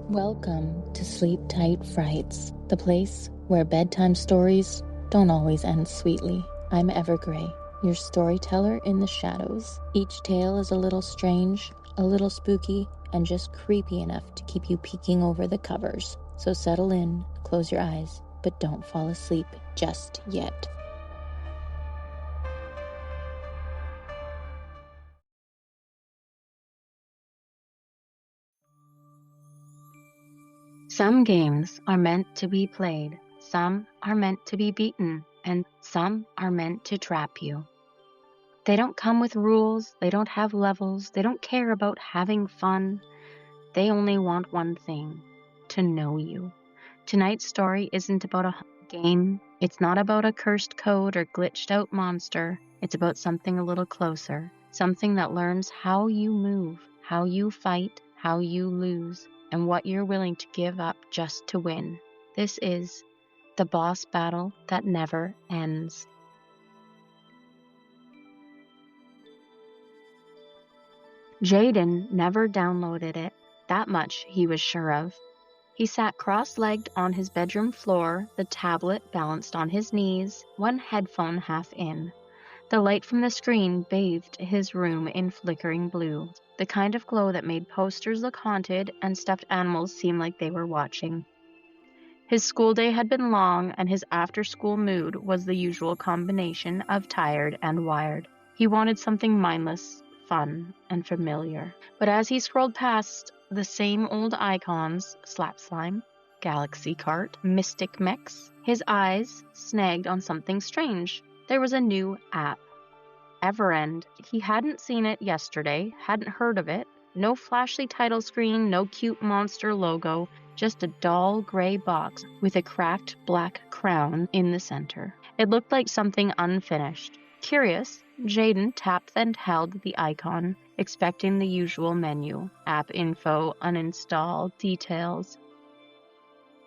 Welcome to Sleep Tight Frights, the place where bedtime stories don't always end sweetly. I'm Evergrey, your storyteller in the shadows. Each tale is a little strange, a little spooky, and just creepy enough to keep you peeking over the covers. So settle in, close your eyes, but don't fall asleep just yet. Some games are meant to be played, some are meant to be beaten, and some are meant to trap you. They don't come with rules, they don't have levels, they don't care about having fun. They only want one thing, to know you. Tonight's story isn't about a game, it's not about a cursed code or glitched out monster. It's about something a little closer, something that learns how you move, how you fight, how you lose, and what you're willing to give up just to win. This is the boss battle that never ends. Jaden never downloaded it. That much he was sure of. He sat cross-legged on his bedroom floor, the tablet balanced on his knees, one headphone half in. The light from the screen bathed his room in flickering blue, the kind of glow that made posters look haunted and stuffed animals seem like they were watching. His school day had been long, and his after-school mood was the usual combination of tired and wired. He wanted something mindless, fun, and familiar. But as he scrolled past the same old icons, Slap Slime, Galaxy Cart, Mystic Mix, his eyes snagged on something strange. There was a new app. Everend. He hadn't seen it yesterday, hadn't heard of it. No flashy title screen, no cute monster logo, just a dull gray box with a cracked black crown in the center. It looked like something unfinished. Curious, Jaden tapped and held the icon, expecting the usual menu, app info, uninstall, details.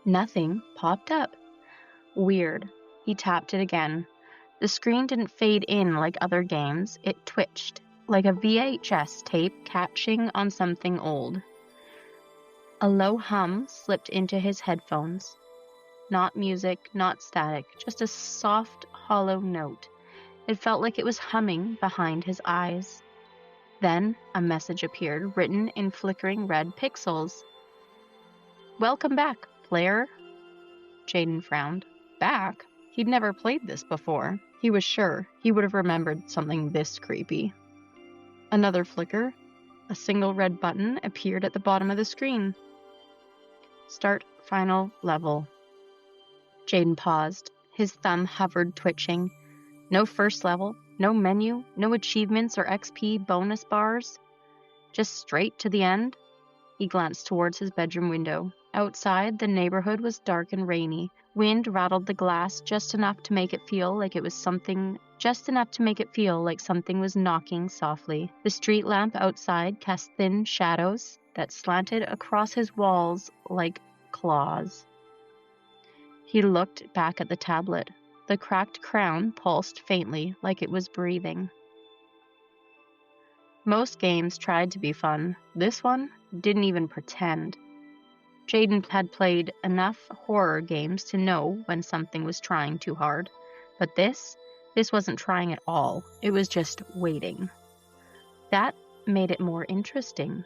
Nothing popped up. Weird. He tapped it again. The screen didn't fade in like other games. It twitched, like a VHS tape catching on something old. A low hum slipped into his headphones. Not music, not static, just a soft, hollow note. It felt like it was humming behind his eyes. Then a message appeared, written in flickering red pixels. "Welcome back, player." Jaden frowned. Back? He'd never played this before. He was sure he would have remembered something this creepy. Another flicker. A single red button appeared at the bottom of the screen. Start final level. Jaden paused. His thumb hovered, twitching. No first level, no menu, no achievements or XP bonus bars. Just straight to the end. He glanced towards his bedroom window. Outside, the neighborhood was dark and rainy. Wind rattled the glass just enough to make it feel like something was knocking softly. The street lamp outside cast thin shadows that slanted across his walls like claws. He looked back at the tablet. The cracked crown pulsed faintly, like it was breathing. Most games tried to be fun. This one didn't even pretend. Jaden had played enough horror games to know when something was trying too hard. But this wasn't trying at all. It was just waiting. That made it more interesting.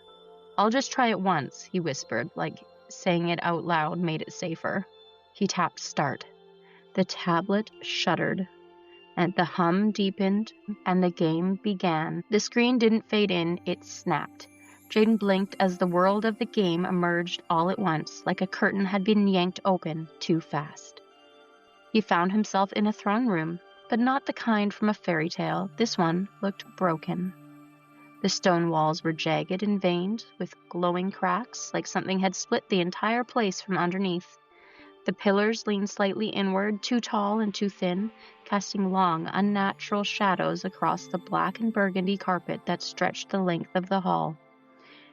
"I'll just try it once," he whispered, like saying it out loud made it safer. He tapped start. The tablet shuddered, and the hum deepened, and the game began. The screen didn't fade in, it snapped. Jaden blinked as the world of the game emerged all at once, like a curtain had been yanked open too fast. He found himself in a throne room, but not the kind from a fairy tale. This one looked broken. The stone walls were jagged and veined, with glowing cracks, like something had split the entire place from underneath. The pillars leaned slightly inward, too tall and too thin, casting long, unnatural shadows across the black and burgundy carpet that stretched the length of the hall.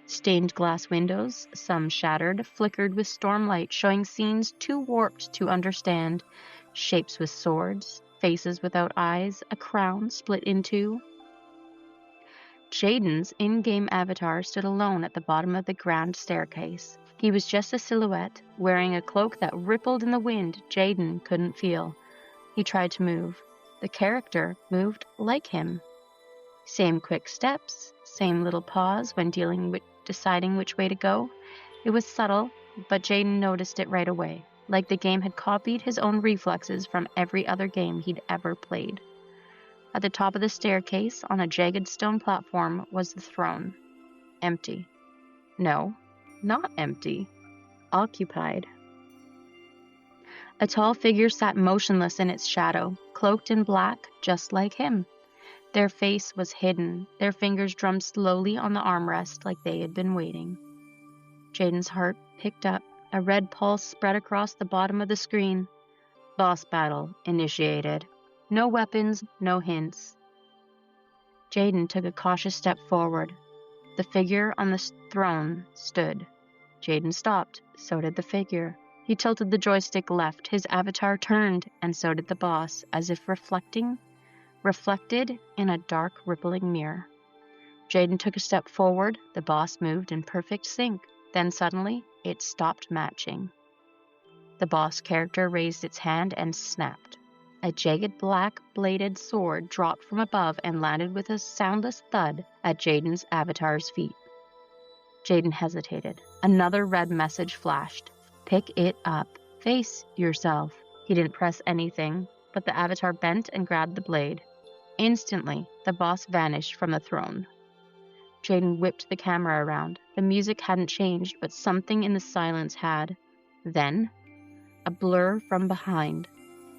Stained glass windows, some shattered, flickered with stormlight, showing scenes too warped to understand. Shapes with swords, faces without eyes, a crown split in two. Jaden's in-game avatar stood alone at the bottom of the grand staircase. He was just a silhouette, wearing a cloak that rippled in the wind Jaden couldn't feel. He tried to move. The character moved like him. Same quick steps, same little pause when deciding which way to go. It was subtle, but Jaden noticed it right away, like the game had copied his own reflexes from every other game he'd ever played. At the top of the staircase, on a jagged stone platform, was the throne. Empty. No, not empty. Occupied. A tall figure sat motionless in its shadow, cloaked in black, just like him. Their face was hidden, their fingers drummed slowly on the armrest like they had been waiting. Jaden's heart picked up. A red pulse spread across the bottom of the screen. Boss battle initiated. No weapons, no hints. Jaden took a cautious step forward. The figure on the throne stood. Jaden stopped. So did the figure. He tilted the joystick left. His avatar turned, and so did the boss, as if reflected in a dark, rippling mirror. Jaden took a step forward. The boss moved in perfect sync. Then suddenly, it stopped matching. The boss character raised its hand and snapped. A jagged black-bladed sword dropped from above and landed with a soundless thud at Jaden's avatar's feet. Jaden hesitated. Another red message flashed. Pick it up. Face yourself. He didn't press anything, but the avatar bent and grabbed the blade. Instantly, the boss vanished from the throne. Jaden whipped the camera around. The music hadn't changed, but something in the silence had. Then, a blur from behind.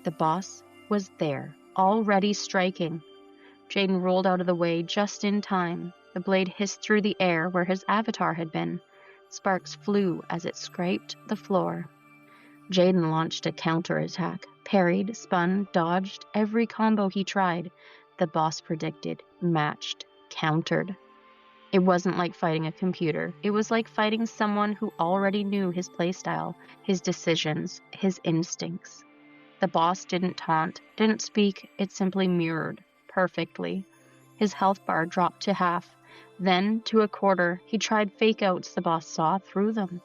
The boss was there, already striking. Jaden rolled out of the way just in time. The blade hissed through the air where his avatar had been. Sparks flew as it scraped the floor. Jaden launched a counterattack, parried, spun, dodged, every combo he tried. The boss predicted, matched, countered. It wasn't like fighting a computer. It was like fighting someone who already knew his playstyle, his decisions, his instincts. The boss didn't taunt, didn't speak, it simply mirrored, perfectly. His health bar dropped to half, then to a quarter. He tried fake-outs, the boss saw through them.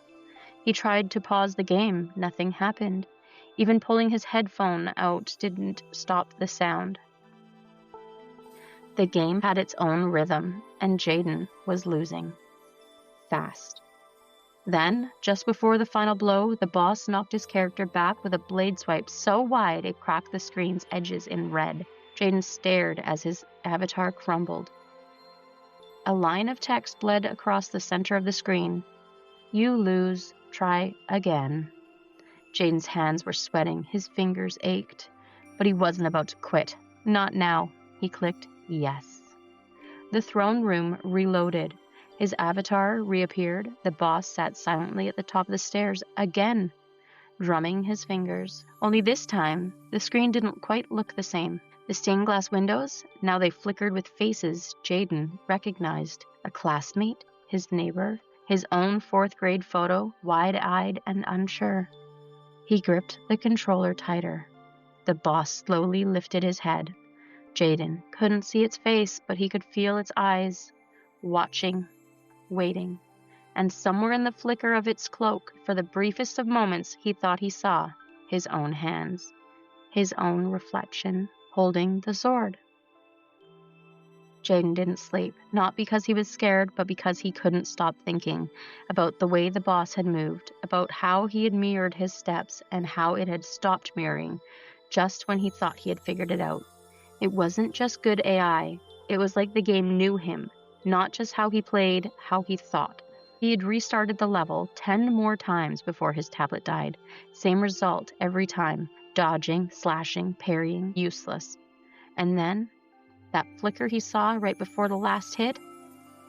He tried to pause the game, nothing happened. Even pulling his headphone out didn't stop the sound. The game had its own rhythm, and Jaden was losing. Fast. Then, just before the final blow, the boss knocked his character back with a blade swipe so wide it cracked the screen's edges in red. Jaden stared as his avatar crumbled. A line of text bled across the center of the screen. You lose. Try again. Jaden's hands were sweating. His fingers ached. But he wasn't about to quit. Not now. He clicked yes. The throne room reloaded. His avatar reappeared. The boss sat silently at the top of the stairs again, drumming his fingers. Only this time, the screen didn't quite look the same. The stained glass windows, now they flickered with faces Jaden recognized. A classmate, his neighbor, his own fourth-grade photo, wide-eyed and unsure. He gripped the controller tighter. The boss slowly lifted his head. Jaden couldn't see its face, but he could feel its eyes, watching, waiting. And somewhere in the flicker of its cloak, for the briefest of moments, he thought he saw his own hands, his own reflection, holding the sword. Jaden didn't sleep, not because he was scared, but because he couldn't stop thinking about the way the boss had moved, about how he had mirrored his steps, and how it had stopped mirroring just when he thought he had figured it out. It wasn't just good AI. It was like the game knew him, not just how he played, how he thought. He had restarted the level 10 more times before his tablet died. Same result every time. Dodging, slashing, parrying, useless. And then, that flicker he saw right before the last hit,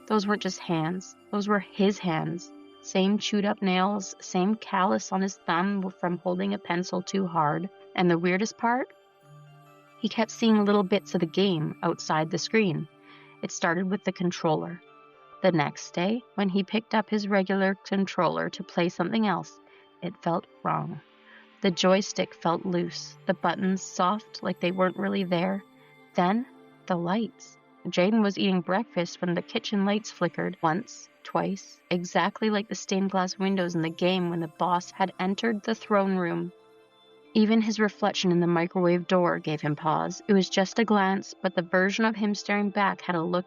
those weren't just hands. Those were his hands. Same chewed up nails, same callus on his thumb from holding a pencil too hard. And the weirdest part? He kept seeing little bits of the game outside the screen. It started with the controller. The next day, when he picked up his regular controller to play something else, it felt wrong. The joystick felt loose, the buttons soft like they weren't really there. Then, the lights. Jaden was eating breakfast when the kitchen lights flickered once, twice, exactly like the stained glass windows in the game when the boss had entered the throne room. Even his reflection in the microwave door gave him pause. It was just a glance, but the version of him staring back had a look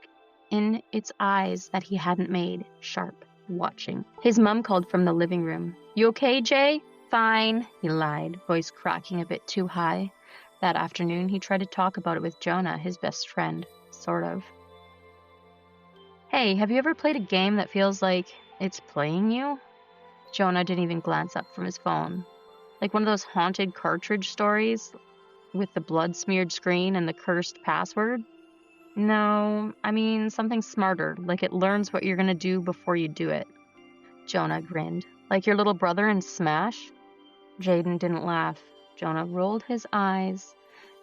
in its eyes that he hadn't made, sharp, watching. His mom called from the living room. "You okay, Jay?" "Fine," he lied, voice cracking a bit too high. That afternoon, he tried to talk about it with Jonah, his best friend. Sort of. "Hey, have you ever played a game that feels like it's playing you?" Jonah didn't even glance up from his phone. Like one of those haunted cartridge stories with the blood-smeared screen and the cursed password? No, I mean something smarter, like it learns what you're going to do before you do it. Jonah grinned. Like your little brother in Smash? Jaden didn't laugh. Jonah rolled his eyes.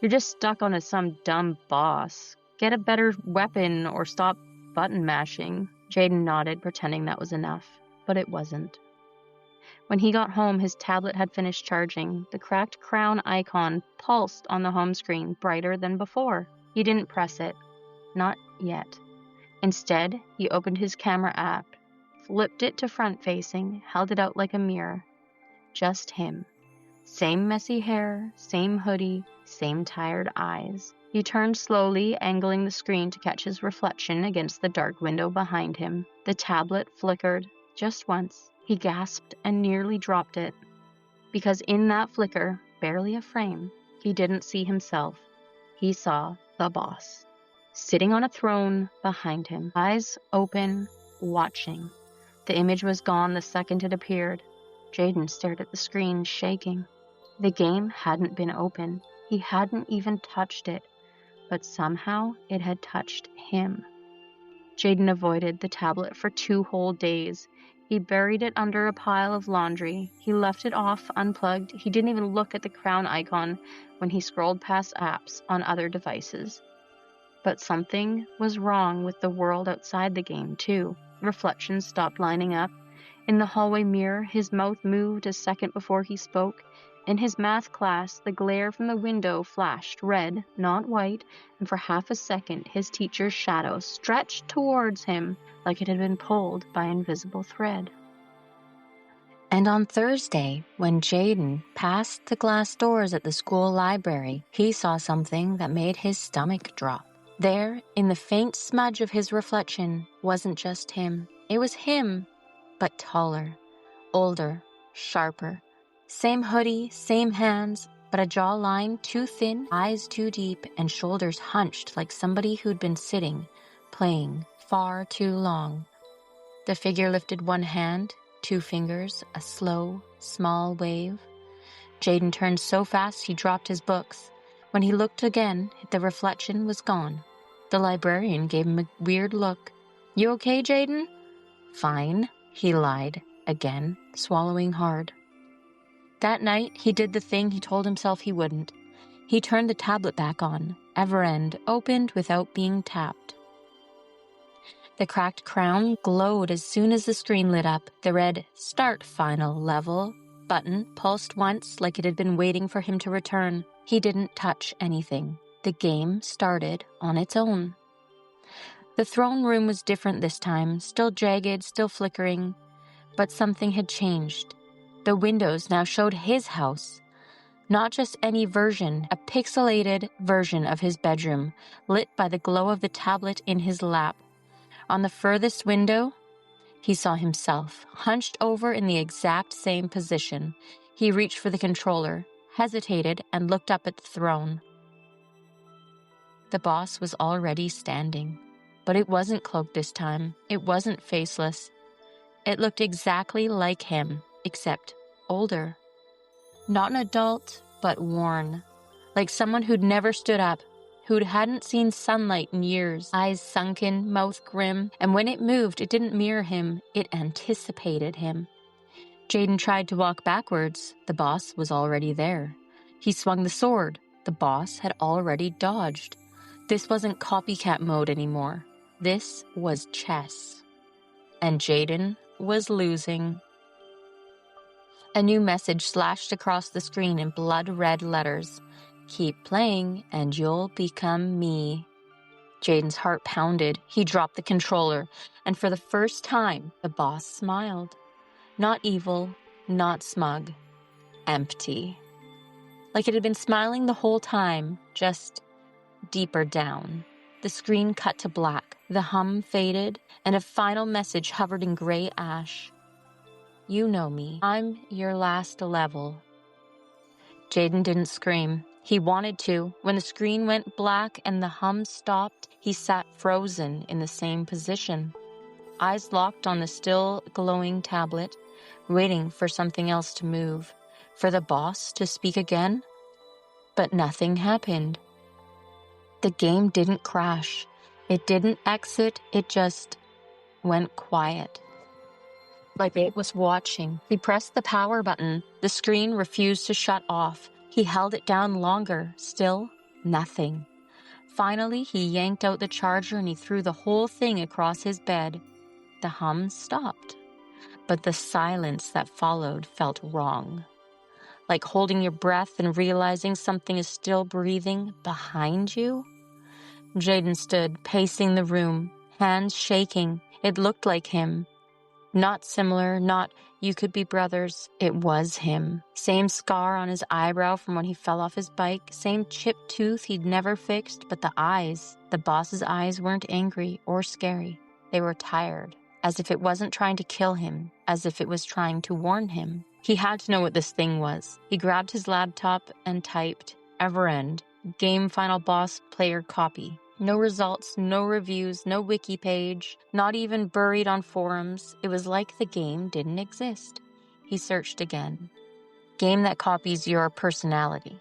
"You're just stuck on some dumb boss. Get a better weapon or stop button mashing." Jaden nodded, pretending that was enough, but it wasn't. When he got home, his tablet had finished charging. The cracked crown icon pulsed on the home screen, brighter than before. He didn't press it. Not yet. Instead, he opened his camera app, flipped it to front-facing, held it out like a mirror. Just him. Same messy hair, same hoodie, same tired eyes. He turned slowly, angling the screen to catch his reflection against the dark window behind him. The tablet flickered just once. He gasped and nearly dropped it. Because in that flicker, barely a frame, he didn't see himself. He saw the boss, sitting on a throne behind him, eyes open, watching. The image was gone the second it appeared. Jaden stared at the screen, shaking. The game hadn't been open. He hadn't even touched it, but somehow it had touched him. Jaden avoided the tablet for 2 whole days. He buried it under a pile of laundry. He left it off, unplugged. He didn't even look at the crown icon when he scrolled past apps on other devices. But something was wrong with the world outside the game, too. Reflections stopped lining up. In the hallway mirror, his mouth moved a second before he spoke. In his math class, the glare from the window flashed red, not white, and for half a second his teacher's shadow stretched towards him like it had been pulled by invisible thread. And on Thursday, when Jaden passed the glass doors at the school library, he saw something that made his stomach drop. There, in the faint smudge of his reflection, wasn't just him. It was him, but taller, older, sharper. Same hoodie, same hands, but a jawline too thin, eyes too deep, and shoulders hunched like somebody who'd been sitting, playing, far too long. The figure lifted one hand, 2 fingers, a slow, small wave. Jaden turned so fast he dropped his books. When he looked again, the reflection was gone. The librarian gave him a weird look. "You okay, Jaden?" "Fine," he lied, again, swallowing hard. That night, he did the thing he told himself he wouldn't. He turned the tablet back on. Everend opened without being tapped. The cracked crown glowed as soon as the screen lit up. The red "Start Final Level" button pulsed once like it had been waiting for him to return. He didn't touch anything. The game started on its own. The throne room was different this time, still jagged, still flickering, but something had changed. The windows now showed his house. Not just any version, a pixelated version of his bedroom, lit by the glow of the tablet in his lap. On the furthest window, he saw himself, hunched over in the exact same position. He reached for the controller, hesitated, and looked up at the throne. The boss was already standing. But it wasn't cloaked this time. It wasn't faceless. It looked exactly like him, except older. Not an adult, but worn. Like someone who'd never stood up, who hadn't seen sunlight in years, eyes sunken, mouth grim, and when it moved, it didn't mirror him, it anticipated him. Jaden tried to walk backwards. The boss was already there. He swung the sword. The boss had already dodged. This wasn't copycat mode anymore. This was chess. And Jaden was losing. A new message slashed across the screen in blood-red letters. "Keep playing and you'll become me." Jaden's heart pounded. He dropped the controller, and for the first time, the boss smiled. Not evil, not smug, empty. Like it had been smiling the whole time, just deeper down. The screen cut to black, the hum faded, and a final message hovered in gray ash. You know me. I'm your last level. Jaden didn't scream. He wanted to. When the screen went black and the hum stopped, he sat frozen in the same position, eyes locked on the still glowing tablet, waiting for something else to move, for the boss to speak again. But nothing happened. The game didn't crash. It didn't exit. It just went quiet. Like it was watching. He pressed the power button. The screen refused to shut off. He held it down longer. Still, nothing. Finally, he yanked out the charger and he threw the whole thing across his bed. The hum stopped. But the silence that followed felt wrong. Like holding your breath and realizing something is still breathing behind you. Jaden stood, pacing the room, hands shaking. It looked like him. Not similar, not you could be brothers. It was him. Same scar on his eyebrow from when he fell off his bike. Same chipped tooth he'd never fixed. But the eyes, the boss's eyes weren't angry or scary. They were tired, as if it wasn't trying to kill him, as if it was trying to warn him. He had to know what this thing was. He grabbed his laptop and typed, Everend, game final boss player copy. No results, no reviews, no wiki page, not even buried on forums. It was like the game didn't exist. He searched again. Game that copies your personality.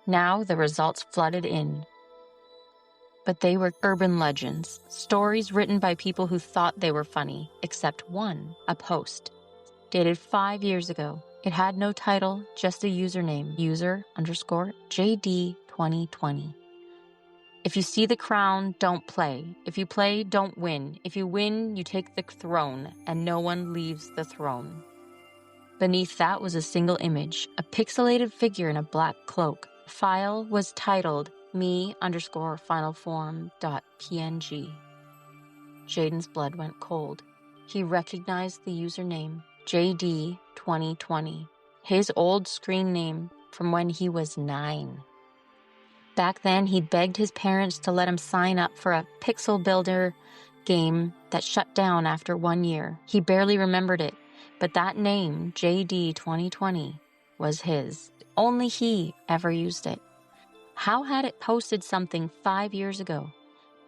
Now the results flooded in. But they were urban legends, stories written by people who thought they were funny, except one, a post, dated 5 years ago. It had no title, just a username, user_JD2020. If you see the crown, don't play. If you play, don't win. If you win, you take the throne, and no one leaves the throne. Beneath that was a single image, a pixelated figure in a black cloak. The file was titled me_finalform.png. Jaden's blood went cold. He recognized the username, JD2020, his old screen name from when he was 9. Back then, he'd begged his parents to let him sign up for a pixel builder game that shut down after 1 year. He barely remembered it, but that name, JD2020, was his. Only he ever used it. How had it posted something 5 years ago?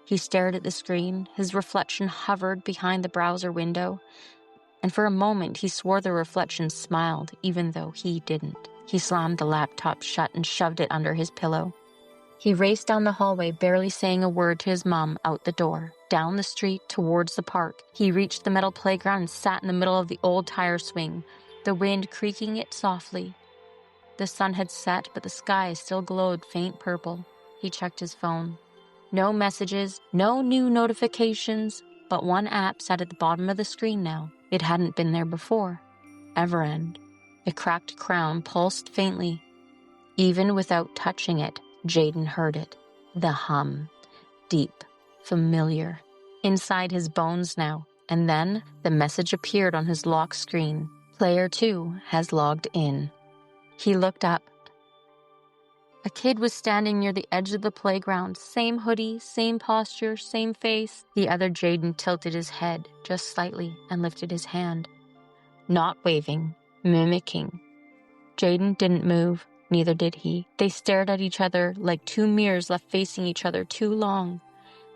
He stared at the screen. His reflection hovered behind the browser window, and for a moment he swore the reflection smiled, even though he didn't. He slammed the laptop shut and shoved it under his pillow. He raced down the hallway, barely saying a word to his mom, out the door, down the street, towards the park. He reached the metal playground and sat in the middle of the old tire swing, the wind creaking it softly. The sun had set, but the sky still glowed faint purple. He checked his phone. No messages, no new notifications, but one app sat at the bottom of the screen now. It hadn't been there before. Everend. A cracked crown pulsed faintly. Even without touching it, Jaden heard it. The hum. Deep. Familiar. Inside his bones now. And then the message appeared on his lock screen. Player 2 has logged in. He looked up. A kid was standing near the edge of the playground. Same hoodie, same posture, same face. The other Jaden tilted his head just slightly and lifted his hand. Not waving. Mimicking. Jaden didn't move. Neither did he. They stared at each other like two mirrors left facing each other too long.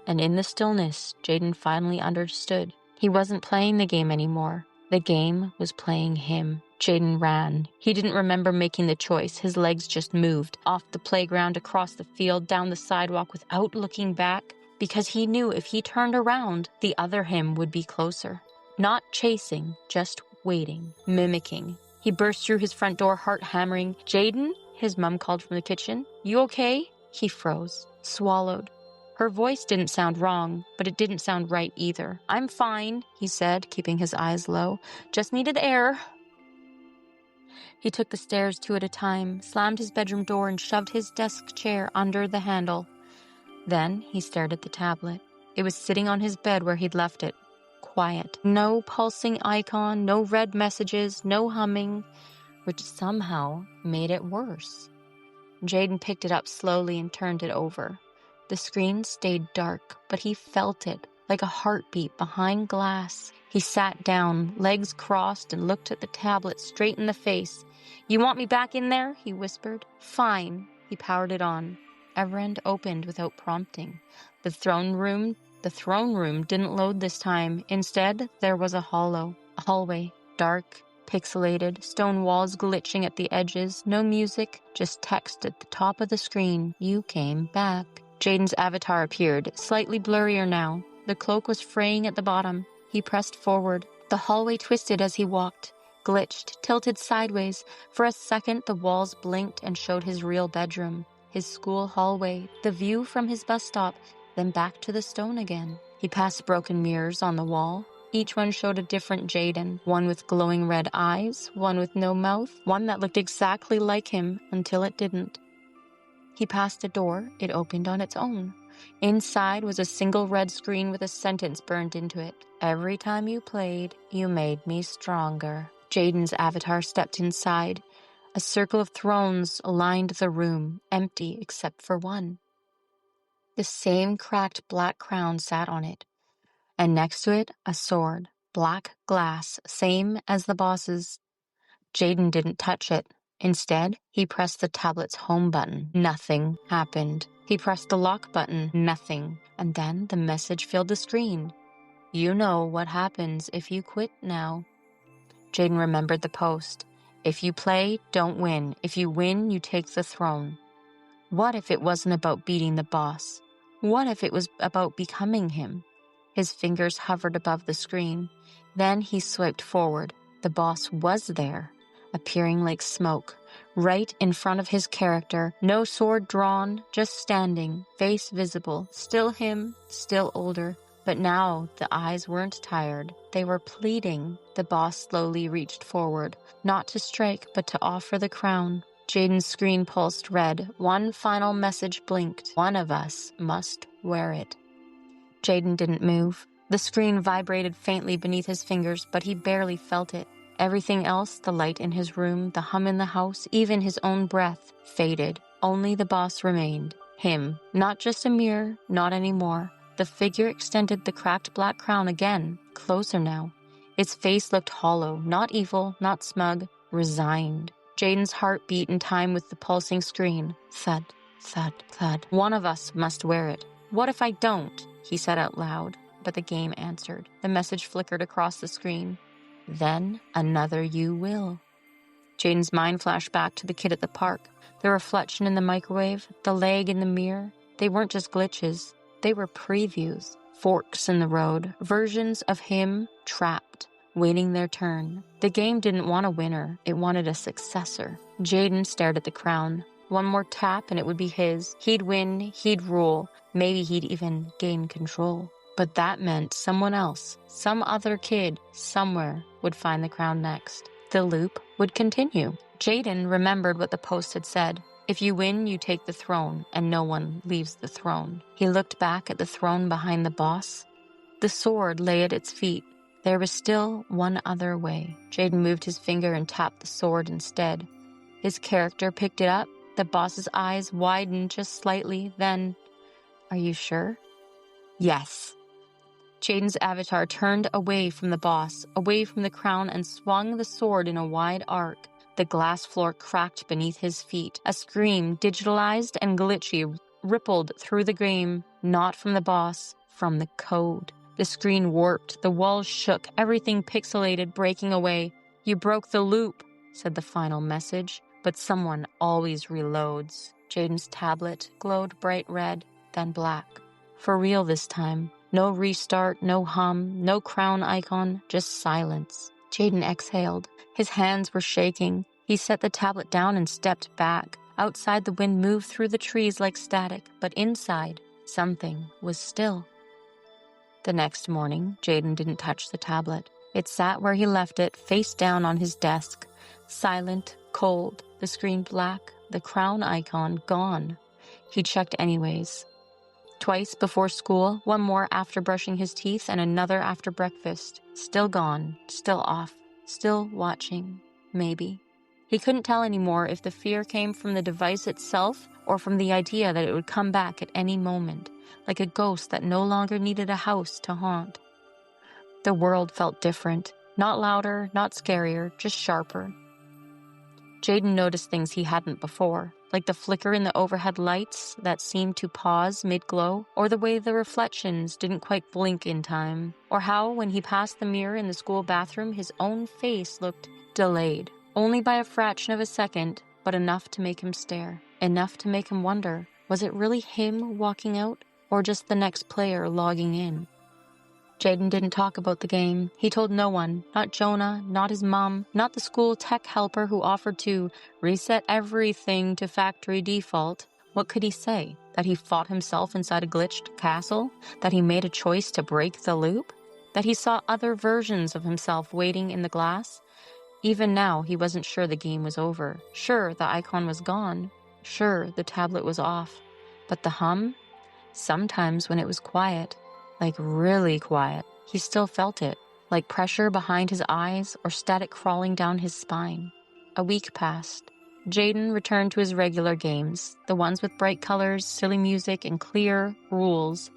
And in the stillness, Jaden finally understood. He wasn't playing the game anymore. The game was playing him. Jaden ran. He didn't remember making the choice. His legs just moved. Off the playground, across the field, down the sidewalk without looking back. Because he knew if he turned around, the other him would be closer. Not chasing, just waiting. Mimicking. He burst through his front door, heart hammering. Jaden? His mom called from the kitchen. You okay? He froze, swallowed. Her voice didn't sound wrong, but it didn't sound right either. I'm fine, he said, keeping his eyes low. Just needed air. He took the stairs 2 at a time, slammed his bedroom door and shoved his desk chair under the handle. Then he stared at the tablet. It was sitting on his bed where he'd left it. Quiet. No pulsing icon, no red messages, no humming, which somehow made it worse. Jaden picked it up slowly and turned it over. The screen stayed dark, but he felt it, like a heartbeat behind glass. He sat down, legs crossed, and looked at the tablet straight in the face. "You want me back in there?" he whispered. "Fine." He powered it on. Everend opened without prompting. The throne room didn't load this time. Instead, there was a hallway, dark, pixelated, stone walls glitching at the edges, no music, just text at the top of the screen. "You came back." Jaden's avatar appeared, slightly blurrier now. The cloak was fraying at the bottom. He pressed forward. The hallway twisted as he walked, glitched, tilted sideways. For a second, the walls blinked and showed his real bedroom, his school hallway, the view from his bus stop, then back to the stone again. He passed broken mirrors on the wall. Each one showed a different Jaden, one with glowing red eyes, one with no mouth, one that looked exactly like him until it didn't. He passed a door. It opened on its own. Inside was a single red screen with a sentence burned into it. "Every time you played, you made me stronger." Jaden's avatar stepped inside. A circle of thrones lined the room, empty except for one. The same cracked black crown sat on it, and next to it, a sword, black glass, same as the boss's. Jaden didn't touch it. Instead, he pressed the tablet's home button. Nothing happened. He pressed the lock button. Nothing. And then the message filled the screen. "You know what happens if you quit now." Jaden remembered the post. "If you play, don't win. If you win, you take the throne." What if it wasn't about beating the boss? What if it was about becoming him? His fingers hovered above the screen. Then he swiped forward. The boss was there, appearing like smoke, right in front of his character. No sword drawn, just standing, face visible. Still him, still older. But now the eyes weren't tired. They were pleading. The boss slowly reached forward, not to strike, but to offer the crown. Jaden's screen pulsed red. One final message blinked. "One of us must wear it." Jaden didn't move. The screen vibrated faintly beneath his fingers, but he barely felt it. Everything else, the light in his room, the hum in the house, even his own breath, faded. Only the boss remained. Him. Not just a mirror, not anymore. The figure extended the cracked black crown again, closer now. Its face looked hollow, not evil, not smug, resigned. Jaden's heart beat in time with the pulsing screen. Thud, thud, thud. "One of us must wear it." "What if I don't?" he said out loud. But the game answered. The message flickered across the screen. "Then another you will." Jaden's mind flashed back to the kid at the park. The reflection in the microwave, the lag in the mirror. They weren't just glitches. They were previews. Forks in the road. Versions of him trapped, waiting their turn. The game didn't want a winner. It wanted a successor. Jaden stared at the crown. One more tap and it would be his. He'd win. He'd rule. Maybe he'd even gain control. But that meant someone else, some other kid, somewhere, would find the crown next. The loop would continue. Jaden remembered what the post had said. "If you win, you take the throne, and no one leaves the throne." He looked back at the throne behind the boss. The sword lay at its feet. There was still one other way. Jaden moved his finger and tapped the sword instead. His character picked it up. The boss's eyes widened just slightly. Then, "Are you sure?" "Yes." Jaden's avatar turned away from the boss, away from the crown, and swung the sword in a wide arc. The glass floor cracked beneath his feet. A scream, digitalized and glitchy, rippled through the game, not from the boss, from the code. The screen warped, the walls shook, everything pixelated, breaking away. "You broke the loop," said the final message, but someone always reloads. Jaden's tablet glowed bright red, then black. For real this time. No restart, no hum, no crown icon, just silence. Jaden exhaled. His hands were shaking. He set the tablet down and stepped back. Outside, the wind moved through the trees like static, but inside, something was still. The next morning, Jaden didn't touch the tablet. It sat where he left it, face down on his desk. Silent, cold, the screen black, the crown icon gone. He checked anyways. Twice before school, one more after brushing his teeth, and another after breakfast. Still gone, still off, still watching, maybe. He couldn't tell anymore if the fear came from the device itself or from the idea that it would come back at any moment, like a ghost that no longer needed a house to haunt. The world felt different, not louder, not scarier, just sharper. Jaden noticed things he hadn't before, like the flicker in the overhead lights that seemed to pause mid-glow, or the way the reflections didn't quite blink in time, or how, when he passed the mirror in the school bathroom, his own face looked delayed, only by a fraction of a second, but enough to make him stare, enough to make him wonder, was it really him walking out, or just the next player logging in? Jaden didn't talk about the game. He told no one, not Jonah, not his mom, not the school tech helper who offered to reset everything to factory default. What could he say? That he fought himself inside a glitched castle? That he made a choice to break the loop? That he saw other versions of himself waiting in the glass? Even now, he wasn't sure the game was over. Sure, the icon was gone. Sure, the tablet was off. But the hum? Sometimes when it was quiet, like really quiet, he still felt it, like pressure behind his eyes or static crawling down his spine. A week passed. Jaden returned to his regular games, the ones with bright colors, silly music, and clear rules.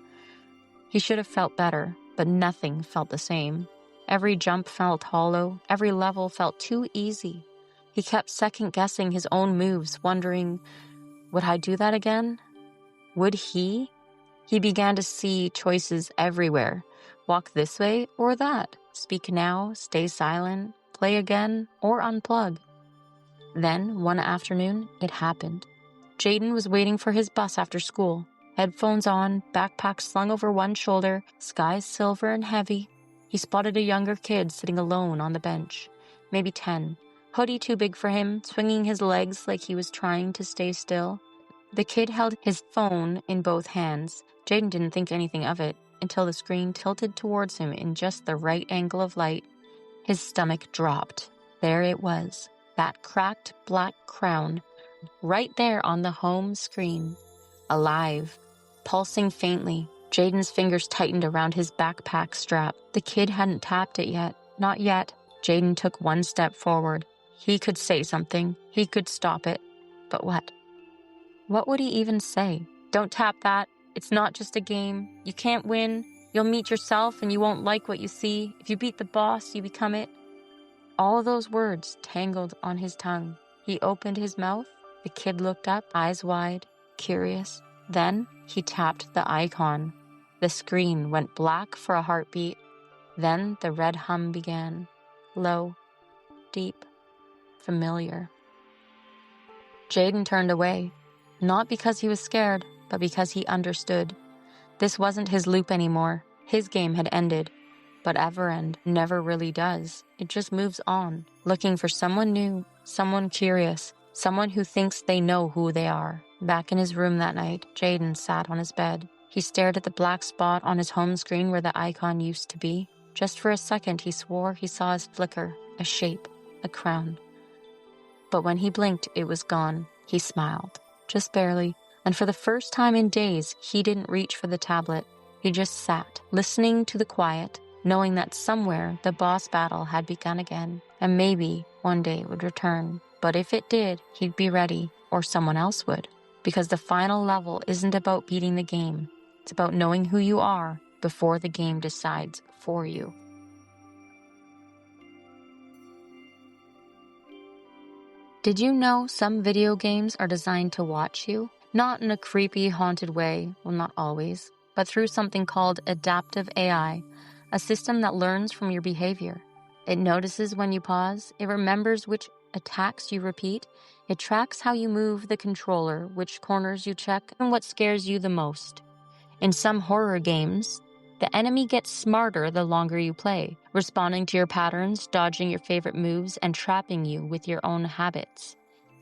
He should have felt better, but nothing felt the same. Every jump felt hollow, every level felt too easy. He kept second-guessing his own moves, wondering, would I do that again? Would he? He began to see choices everywhere. Walk this way or that. Speak now, stay silent, play again, or unplug. Then, one afternoon, it happened. Jaden was waiting for his bus after school. Headphones on, backpack slung over one shoulder, skies silver and heavy. He spotted a younger kid sitting alone on the bench, maybe 10. Hoodie too big for him, swinging his legs like he was trying to stay still. The kid held his phone in both hands. Jaden didn't think anything of it until the screen tilted towards him in just the right angle of light. His stomach dropped. There it was, that cracked black crown, right there on the home screen. Alive, pulsing faintly. Jaden's fingers tightened around his backpack strap. The kid hadn't tapped it yet. Not yet. Jaden took one step forward. He could say something. He could stop it. But what? What would he even say? Don't tap that. It's not just a game. You can't win. You'll meet yourself and you won't like what you see. If you beat the boss, you become it. All those words tangled on his tongue. He opened his mouth. The kid looked up, eyes wide, curious. Then he tapped the icon. The screen went black for a heartbeat. Then the red hum began. Low, deep, familiar. Jaden turned away. Not because he was scared, but because he understood. This wasn't his loop anymore. His game had ended. But Everend never really does. It just moves on, looking for someone new, someone curious, someone who thinks they know who they are. Back in his room that night, Jaden sat on his bed. He stared at the black spot on his home screen where the icon used to be. Just for a second, he swore he saw his flicker, a shape, a crown. But when he blinked, it was gone. He smiled, just barely, and for the first time in days, he didn't reach for the tablet. He just sat, listening to the quiet, knowing that somewhere the boss battle had begun again, and maybe one day it would return. But if it did, he'd be ready, or someone else would. Because the final level isn't about beating the game. It's about knowing who you are before the game decides for you. Did you know some video games are designed to watch you? Not in a creepy, haunted way, well, not always, but through something called adaptive AI, a system that learns from your behavior. It notices when you pause, it remembers which attacks you repeat, it tracks how you move the controller, which corners you check, and what scares you the most. In some horror games, the enemy gets smarter the longer you play, responding to your patterns, dodging your favorite moves, and trapping you with your own habits.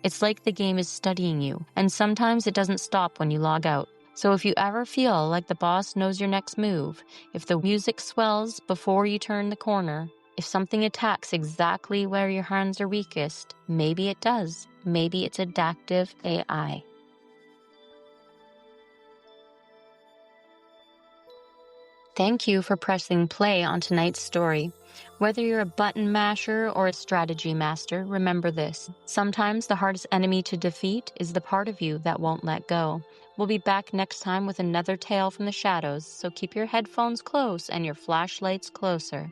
It's like the game is studying you, and sometimes it doesn't stop when you log out. So if you ever feel like the boss knows your next move, if the music swells before you turn the corner, if something attacks exactly where your hands are weakest, maybe it does. Maybe it's adaptive AI. Thank you for pressing play on tonight's story. Whether you're a button masher or a strategy master, remember this. Sometimes the hardest enemy to defeat is the part of you that won't let go. We'll be back next time with another tale from the shadows, so keep your headphones close and your flashlights closer.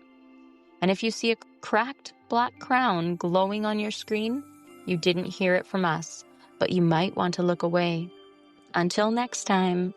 And if you see a cracked black crown glowing on your screen, you didn't hear it from us, but you might want to look away. Until next time.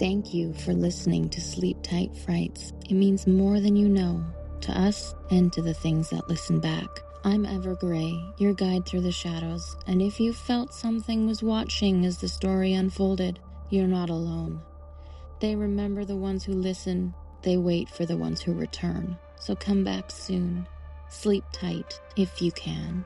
Thank you for listening to Sleep Tight Frights. It means more than you know, to us and to the things that listen back. I'm Ever Gray, your guide through the shadows, and if you felt something was watching as the story unfolded, you're not alone. They remember the ones who listen, they wait for the ones who return. So come back soon. Sleep tight if you can.